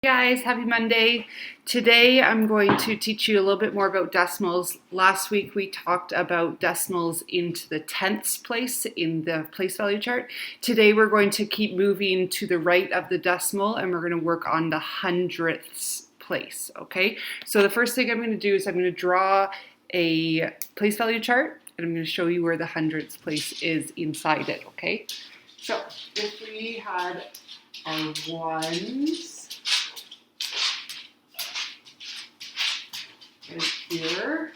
Hey guys, happy Monday. Today I'm going to teach you a little bit more about decimals. Last week we talked about decimals into the tenths place in the place value chart. Today we're going to keep moving to the right of the decimal and we're going to work on the hundredths place, okay? So the first thing I'm going to do is I'm going to draw a place value chart and I'm going to show you where the hundredths place is inside it, okay? So if we had our ones right here,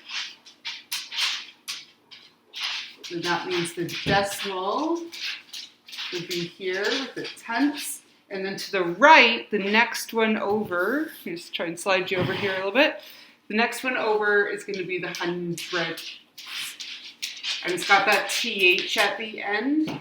so that means the decimal would be here with the tenths, and then to the right, the next one over, just try and slide you over here a little bit, the next one over is going to be the hundredths, and it's got that TH at the end,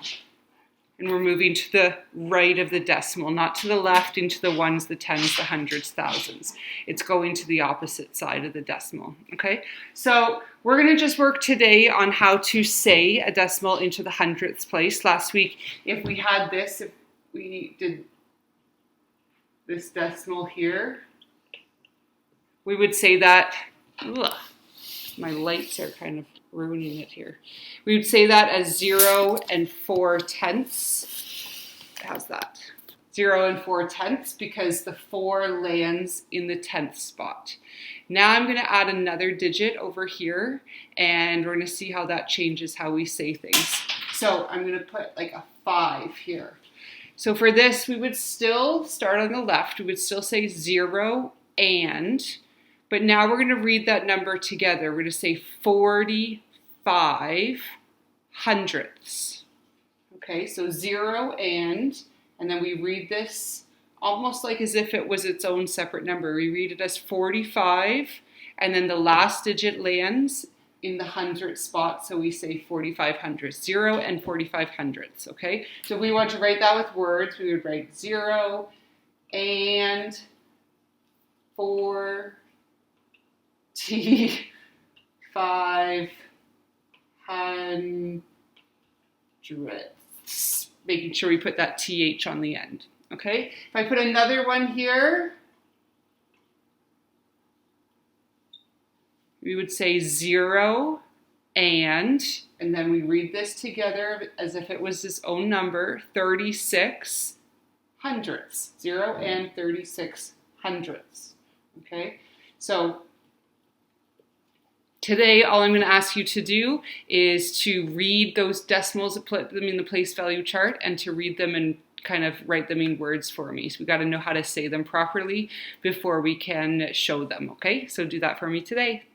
and we're moving to the right of the decimal, not to the left into the ones, the tens, the hundreds, thousands. It's going to the opposite side of the decimal, okay? So we're gonna just work today on how to say a decimal into the hundredths place. Last week, if we had this, if we did this decimal here, we would say that, my lights are kind of ruining it here. We would say that as 0 and 4 tenths. How's that? 0 and 4 tenths because the 4 lands in the tenth spot. Now I'm going to add another digit over here and we're going to see how that changes how we say things. So I'm going to put like a 5 here. So for this, we would still start on the left. We would still say 0 and, but now we're going to read that number together. We're going to say 45 hundredths. Okay, so 0 and then we read this almost like as if it was its own separate number. We read it as 45, and then the last digit lands in the hundredth spot, so we say 45 hundredths. 0 and 45 hundredths, okay? So if we want to write that with words, we would write 0 and 45 hundredths, making sure we put that TH on the end, okay? If I put another one here, we would say 0 and then we read this together as if it was its own number, 36 hundredths. 0 and 36 hundredths, okay? So today, all I'm going to ask you to do is to read those decimals, put them in the place value chart, and to read them and kind of write them in words for me. So we got to know how to say them properly before we can show them, okay? So do that for me today.